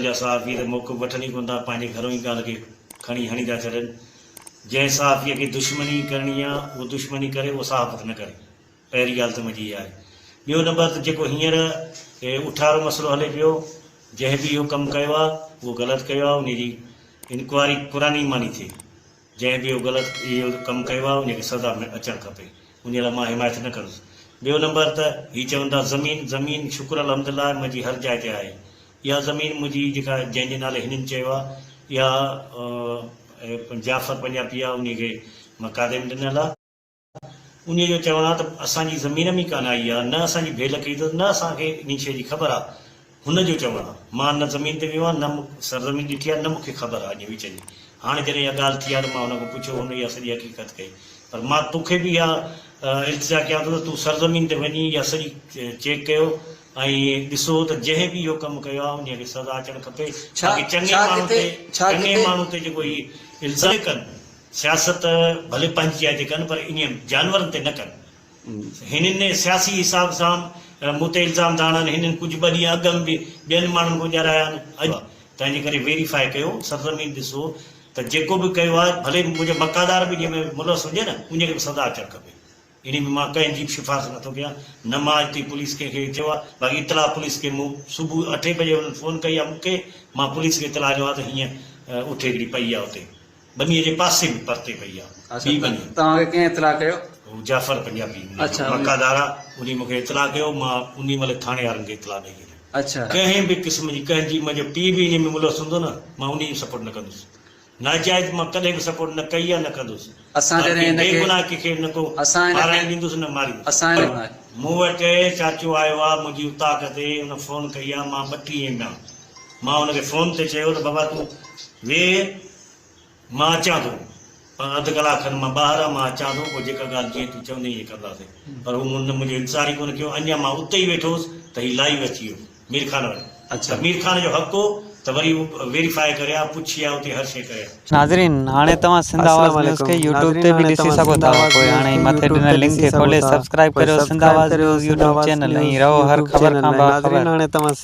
जा सहाफ़ी त मौक़ो वठनि ई कोन था, पंहिंजे घरों ई ॻाल्हि खे खणी हणी था छॾनि। जंहिं सहाफ़ीअ खे दुश्मनी करणी आहे उहो दुश्मनी करे, उहो सहाफ़त न करे। पहिरीं ॻाल्हि त मुंहिंजी इहा आहे। ॿियो नंबर त जेको हींअर उठारो मसइलो हले पियो, जंहिं बि इहो कमु कयो आहे उहो ग़लति कयो आहे, उनजी इंक्वायरी पुरानी मानी थिए। जंहिं बि इहो ग़लति इहो कमु कयो आहे उनखे सज़ा में अचणु खपे, उन लाइ मां हिमायत न कंदुसि। ॿियो नंबर त हीअ चवनि था ज़मीन शुक्र अल्हम्दुलिल्लाह मुंहिंजी हर जाइ ते आहे। इहा ज़मीन मुंहिंजी जेका जंहिंजे नाले हिननि चयो आहे, इहा जाफ़र पंजाबी आहे, उनखे मक़ादिम ॾिनल आहे। उन जो चवणु आहे त असांजी ज़मीन में कान आई आहे, न असांजी भेल कई अथसि, न असांखे इन शइ जी ख़बर आहे। हुनजो चवणु आहे मां न ज़मीन ते वियो आहियां, न सरज़मीन ॾिठी आहे, न मूंखे ख़बर आहे अॼु विच जी। हाणे जॾहिं इहा ॻाल्हि थी आहे त मां हुनखां पुछियो, हुन इहा सॼी हक़ीक़त कई। पर मां तोखे बि इहा इल्तिजा कयां थो त तूं सरज़मीन ते वञी इहा सॼी चेक कयो ऐं ॾिसो त जंहिं बि इहो कमु कयो आहे उनखे सज़ा अचणु खपे। चङे माण्हू ते जेको इहे इल्ज़ाम कनि, सियासत भले पंहिंजी जाइ ते कनि पर इन जानवरनि ते न कनि। हिननि सियासी हिसाब सां मूं ते इल्ज़ाम था आणनि, हिननि कुझु ॿ ॾींहं अॻु में बि ॿियनि माण्हुनि को ॼाणाया आहिनि। तंहिंजे करे वेरीफाई कयो, सरज़मीन ॾिसो त जेको बि कयो आहे, भले मुंहिंजो मकादार बि जंहिंमें मुलस हुजे न, उनखे बि सज़ा अचणु खपे। इन में मां कंहिंजी बि सिफ़ारिश नथो कयां, न मां हिते पुलिस खे चयो आहे। बाक़ी इतला पुलिस खे मूं सुबुह 8 बजे हुननि फ़ोन कई आहे मूंखे, मां पुलिस खे इतला ॾिनो आहे त हीअं उठे हिकिड़ी पई आहे उते बनीअ जे पासे में परते पई आहे। तव्हांखे कंहिं इतला कयो? जाफ़र पंजाबी मकादार आहे, उन मूंखे इतला कयो, मां उन महिल थाणे वारनि खे इतला ॾेई। अच्छा, कंहिं बि क़िस्म जी कंहिंजी मुंहिंजो पीउ बि इन में मुलस हूंदो न, मां उन जी सपोर्ट न कंदुसि। नाजाइज़ मां कॾहिं बि सपोर्ट न कई आहे, न कंदुसि। बेगुनाह कंहिंखे न को माराइण ॾींदुसि न मारींदुसि। मूं वटि चाचो आयो आहे मुंहिंजी उताक ते, हुन फ़ोन कई आहे। मां 32 में मां हुनखे फ़ोन ते चयो त बाबा तूं वेह, मां अचां थो, अधु कलाक खनि मां ॿाहिरि आहियां, मां अचां थो, पोइ जेका ॻाल्हि जीअं तूं चवंदे ईअं कंदासीं। पर हू मुंहिंजो इंतज़ार ई कोन कयो। अञा मां उते ई वेठो हुउसि त हीउ लाइव अची वियो मीर ख़ान वटि। अच्छा, मीर ख़ान जो हक़ हो त वरी वेरीफाई करे पुछी आहे, उते हर शइ करे। नाज़रीन, हाणे तव्हां सिंध आवाज़ न्यूज़ खे यूट्यूब ते बि ॾिसी सघो था। पोइ हाणे मथे ॾिनल लिंक खे खोले सब्सक्राइब करियो सिंध आवाज़ न्यूज़ यूट्यूब चैनल ऐं रहो हर ख़बर खां बाख़बर।